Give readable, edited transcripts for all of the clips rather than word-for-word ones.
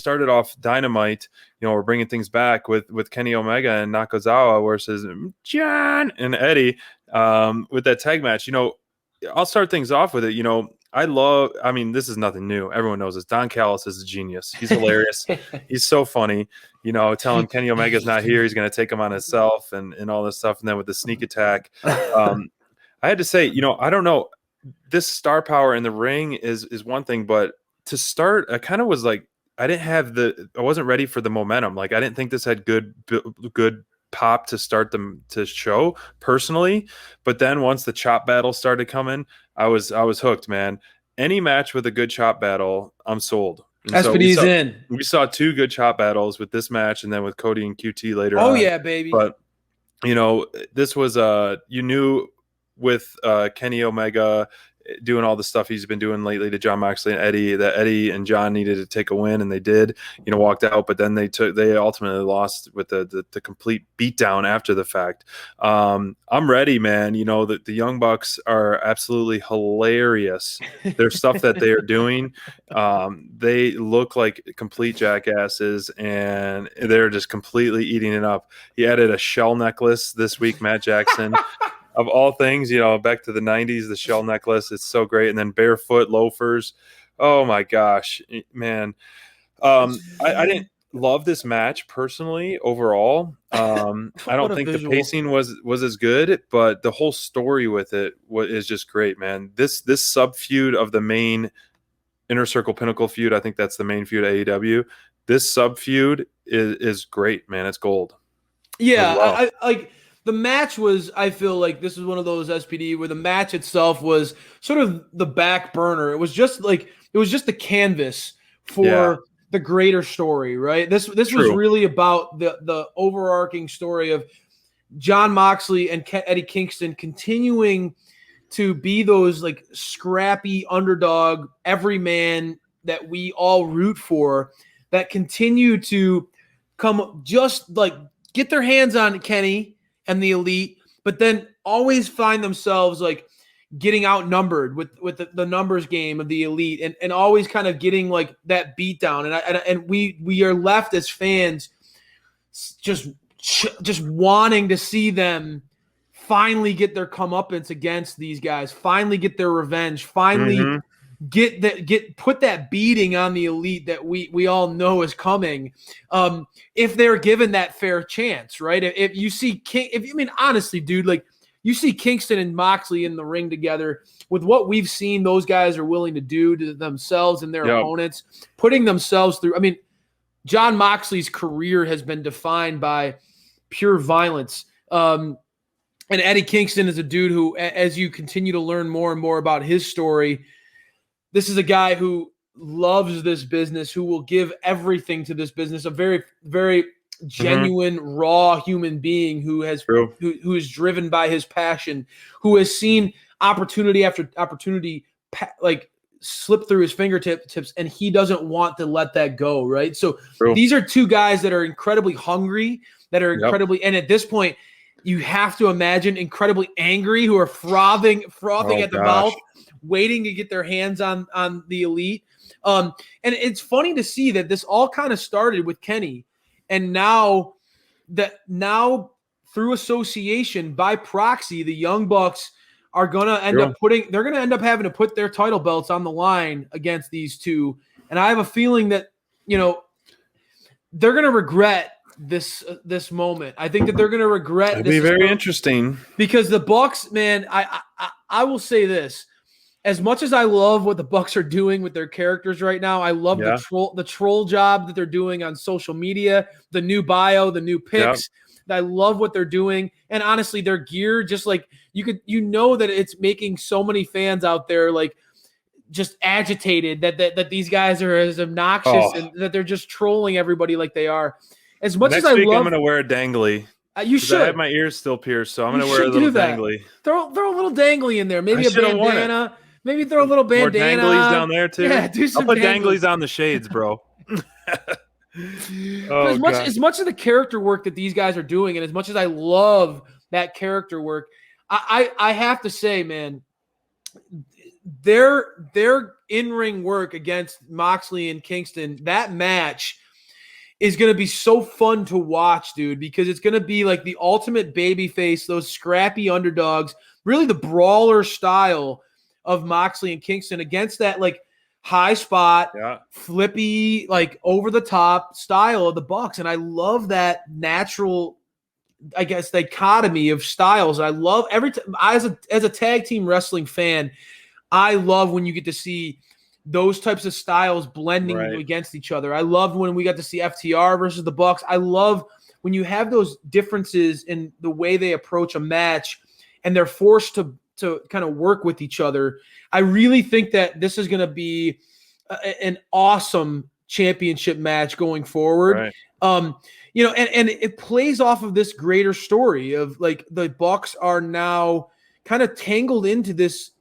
started off Dynamite. We're bringing things back with Kenny Omega and Nakazawa versus Jon and Eddie with that tag match. I'll start things off with it. This is nothing new. Everyone knows this. Don Callis is a genius. He's hilarious. He's so funny. Telling Kenny Omega's not here, he's going to take him on himself and all this stuff. And then with the sneak attack, I had to say, I don't know. This star power in the ring is one thing, but to start, I kind of was like, I wasn't ready for the momentum. Like, I didn't think this had good pop to start them to show personally. But then once the chop battle started coming, I was hooked, man. Any match with a good chop battle, I'm sold. SPD's we saw 2 good chop battles with this match, and then with Cody and QT later on. Oh yeah, baby. But this was you knew with Kenny Omega doing all the stuff he's been doing lately to Jon Moxley and Eddie, that Eddie and Jon needed to take a win, and they did, walked out, but then they ultimately lost with the complete beatdown after the fact. I'm ready, man. The Young Bucks are absolutely hilarious. Their stuff that they are doing, they look like complete jackasses, and they're just completely eating it up. He added a shell necklace this week, Matt Jackson. Of all things, back to the 90s, the shell necklace, it's so great. And then barefoot loafers. Oh my gosh, man. I didn't love this match personally overall. I don't think the pacing was as good, but the whole story with it is just great, man. This sub feud of the main Inner Circle Pinnacle feud, I think that's the main feud at AEW. This sub feud is great, man. It's gold. Yeah, well. I the match was, I feel like this is one of those SPD where the match itself was sort of the back burner. It was just the canvas for the greater story, right? This was really about the overarching story of Jon Moxley and Eddie Kingston continuing to be those like scrappy underdog everyman that we all root for, that continue to come just like get their hands on Kenny and the Elite, but then always find themselves like getting outnumbered with the numbers game of the Elite, and always kind of getting like that beat down. And we are left as fans just wanting to see them finally get their comeuppance against these guys, finally get their revenge, finally put that beating on the Elite that we all know is coming, if they're given that fair chance, right? If you see honestly, dude, like you see Kingston and Moxley in the ring together, with what we've seen those guys are willing to do to themselves and their opponents, putting themselves through. I mean, Jon Moxley's career has been defined by pure violence. And Eddie Kingston is a dude who, as you continue to learn more and more about his story, this is a guy who loves this business, who will give everything to this business, a very, very genuine, raw human being who is driven by his passion, who has seen opportunity after opportunity like slip through his fingertips, and he doesn't want to let that go, right? So these are 2 guys that are incredibly hungry, that are incredibly, and at this point, you have to imagine incredibly angry, who are frothing at the mouth, waiting to get their hands on the Elite. And it's funny to see that this all kind of started with Kenny, and now through association, by proxy, the Young Bucks are gonna end up having to put their title belts on the line against these 2. And I have a feeling that they're gonna regret this moment. I think that they're gonna regret. It'd be very interesting, because the Bucks, man, I will say this. As much as I love what the Bucks are doing with their characters right now, I love the troll job that they're doing on social media, the new bio, the new pics. I love what they're doing. And honestly, their gear, just like that it's making so many fans out there like just agitated that these guys are as obnoxious and that they're just trolling everybody like they are. As much Next as week, I'm going to wear a dangly. You should. I have my ears still pierced, so I'm going to wear a little dangly. Throw a little dangly in there. Maybe a bandana. Maybe throw a little bandana. More danglies down there too. Yeah, do some. I'll put danglies on the shades, bro. As much of the character work that these guys are doing, and as much as I love that character work, I have to say, man, their in-ring work against Moxley and Kingston, that match is going to be so fun to watch, dude, because it's going to be like the ultimate babyface, those scrappy underdogs, really the brawler style of Moxley and Kingston against that like high spot, flippy, like over the top style of the Bucks. And I love that natural, I guess, dichotomy of styles. I love every time as a tag team wrestling fan, I love when you get to see those types of styles blending against each other. I loved when we got to see FTR versus the Bucks. I love when you have those differences in the way they approach a match and they're forced to kind of work with each other. I really think that this is going to be an awesome championship match going forward. And it plays off of this greater story of like the Bucks are now kind of tangled into this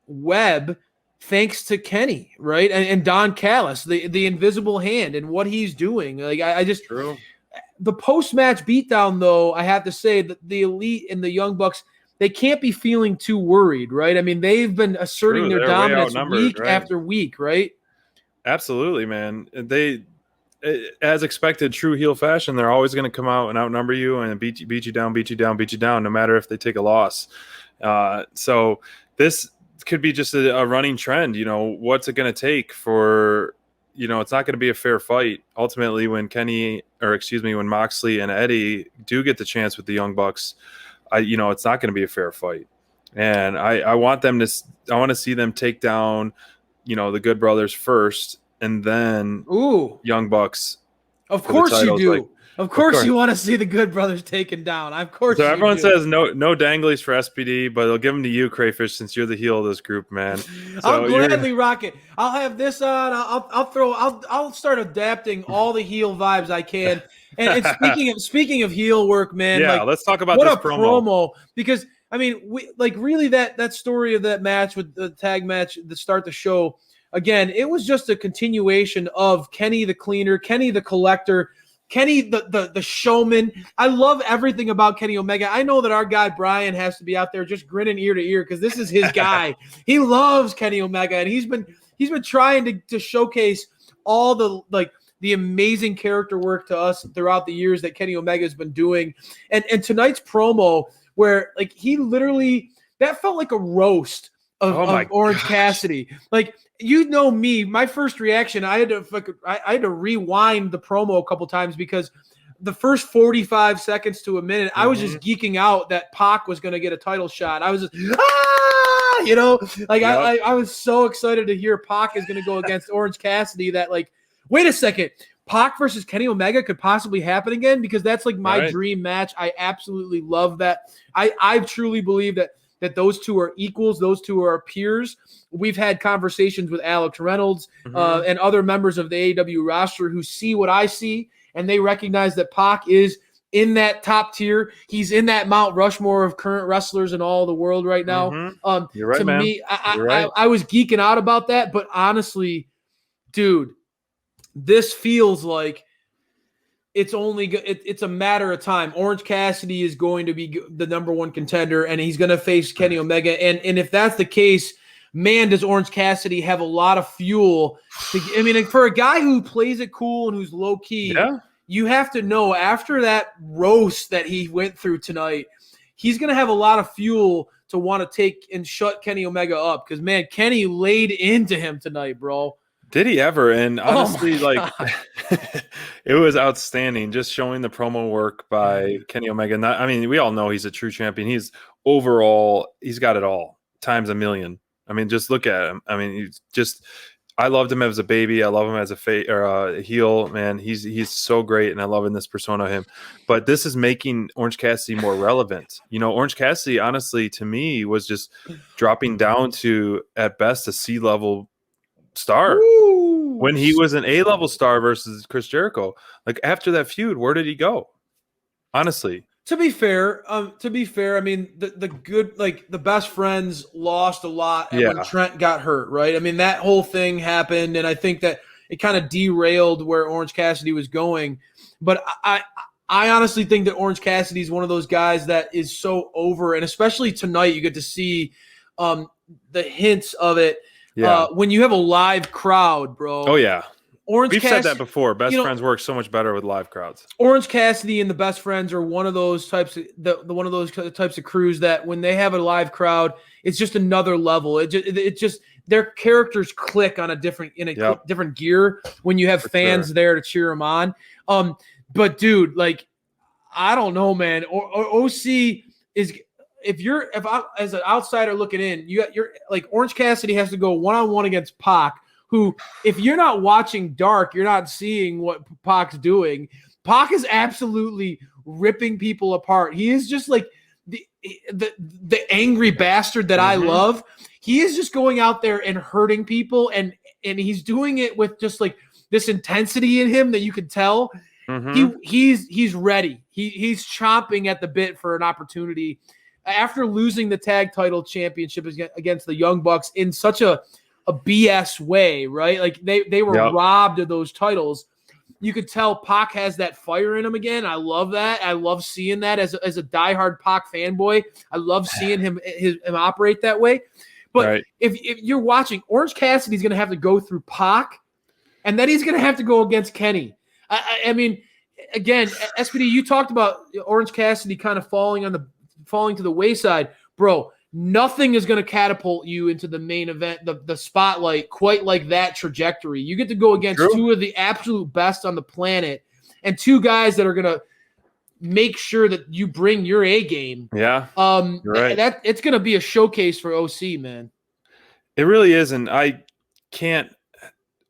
web thanks to Kenny, right? And Don Callis, the invisible hand and what he's doing. Like I just the post-match beatdown, though, I have to say that the Elite and the Young Bucks, they can't be feeling too worried, right? I mean, they've been asserting their dominance week after week, right? Absolutely, man. They, as expected, true heel fashion, they're always going to come out and outnumber you and beat you down, no matter if they take a loss. So this could be just a running trend. What's it going to take for, it's not going to be a fair fight. Ultimately, when when Moxley and Eddie do get the chance with the Young Bucks, it's not going to be a fair fight. And I want to see them take down, the Good Brothers first, and then Young Bucks. Of course you do. Of course you want to see the Good Brothers taken down. Of course. So everyone says no danglies for SPD, but they'll give them to you, Crayfish, since you're the heel of this group, man. So I'll gladly rock it. I'll have this on. I'll start adapting all the heel vibes I can. And speaking of heel work, man. Yeah, let's talk about this promo. Because I mean, we really that story of that match with the tag match to start the show. Again, it was just a continuation of Kenny the Cleaner, Kenny the Collector, Kenny the showman. I love everything about Kenny Omega. I know that our guy Brian has to be out there just grinning ear to ear because this is his guy. He loves Kenny Omega, and he's been trying to showcase all the amazing character work to us throughout the years that Kenny Omega has been doing. And tonight's promo where like he literally, that felt like a roast of Orange Cassidy. Like, me, my first reaction, I had to rewind the promo a couple times because the first 45 seconds to a minute, I was just geeking out that Pac was going to get a title shot. I was just, I was so excited to hear Pac is going to go against Orange Cassidy that like, wait a second, Pac versus Kenny Omega could possibly happen again because that's like my dream match. I absolutely love that. I truly believe that those two are equals. Those two are peers. We've had conversations with Alex Reynolds and other members of the AEW roster who see what I see, and they recognize that Pac is in that top tier. He's in that Mount Rushmore of current wrestlers in all the world right now. You're right, to man. me, I was geeking out about that, but honestly, dude, this feels like it's a matter of time. Orange Cassidy is going to be the number one contender, and he's going to face Kenny Omega. And if that's the case, man, does Orange Cassidy have a lot of fuel. For a guy who plays it cool and who's low key, you have to know after that roast that he went through tonight, he's going to have a lot of fuel to want to take and shut Kenny Omega up. Because man, Kenny laid into him tonight, bro. Did he ever? And honestly, it was outstanding just showing the promo work by Kenny Omega. We all know he's a true champion. He's got it all times a million. Just look at him. I loved him as a baby. I love him as a heel, man. He's so great, and I love in this persona of him. But this is making Orange Cassidy more relevant. Orange Cassidy, honestly, to me, was just dropping down to, at best, a C-level star. Ooh. When he was an A-level star versus Chris Jericho. Like, after that feud, where did he go? Honestly. To be fair, the good, the best friends lost a lot when Trent got hurt, right? That whole thing happened, and I think that it kind of derailed where Orange Cassidy was going. But I honestly think that Orange Cassidy is one of those guys that is so over, and especially tonight, you get to see the hints of it when you have a live crowd, bro. Oh, yeah. We've said that before. Best friends work so much better with live crowds. Orange Cassidy and the Best Friends are one of those types of crews that when they have a live crowd, it's just another level. It just their characters click on a different different gear when you have fans there to cheer them on. But dude, like, I don't know, man. OC is if I as an outsider looking in, you're like Orange Cassidy has to go one-on-one against Pac, who, if you're not watching Dark, you're not seeing what Pac's doing. Pac is absolutely ripping people apart. He is just like the angry bastard that I love. He is just going out there and hurting people, and he's doing it with just like this intensity in him that you can tell. He's ready. He's chomping at the bit for an opportunity after losing the tag title championship against the Young Bucks in such a BS way, right? Like they were robbed of those titles. You could tell Pac has that fire in him again. I love that. I love seeing that as a diehard Pac fanboy. I love seeing him operate that way. But if you're watching, Orange Cassidy's going to have to go through Pac, and then he's going to have to go against Kenny. I mean, again, SPD, you talked about Orange Cassidy kind of falling to the wayside, bro. Nothing is going to catapult you into the main event, the spotlight, quite like that trajectory. You get to go against two of the absolute best on the planet, and two guys that are going to make sure that you bring your A game. Yeah, you're right. That it's going to be a showcase for OC, man. It really is, and I can't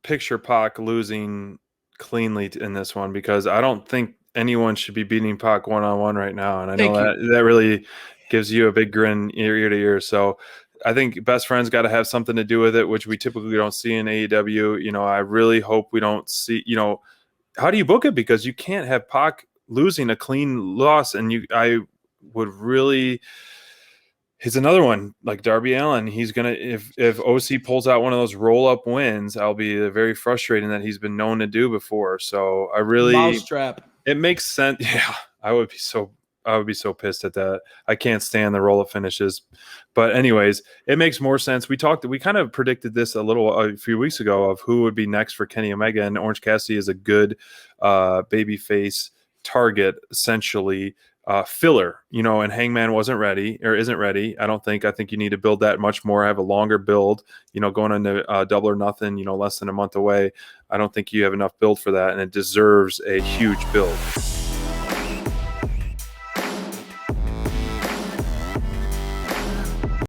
picture Pac losing cleanly in this one, because I don't think anyone should be beating Pac one-on-one right now, and I know that really gives you a big grin ear to ear. So I think Best Friends got to have something to do with it, which we typically don't see in AEW. You know, I really hope we don't see, you know, how do you book it? Because you can't have Pac losing a clean loss. And I would really, he's another one like Darby Allin. He's going to, if OC pulls out one of those roll up wins, I'll be very frustrating that he's been known to do before. So I really, mousetrap. It makes sense. Yeah. I would be so pissed at that. I can't stand the roll-up finishes. But anyways, it makes more sense. We kind of predicted this a few weeks ago of who would be next for Kenny Omega, and Orange Cassidy is a good babyface target, essentially filler, you know, and Hangman isn't ready. I think you need to build that much more, have a longer build, you know, going into Double or Nothing, you know, less than a month away. I don't think you have enough build for that, and it deserves a huge build.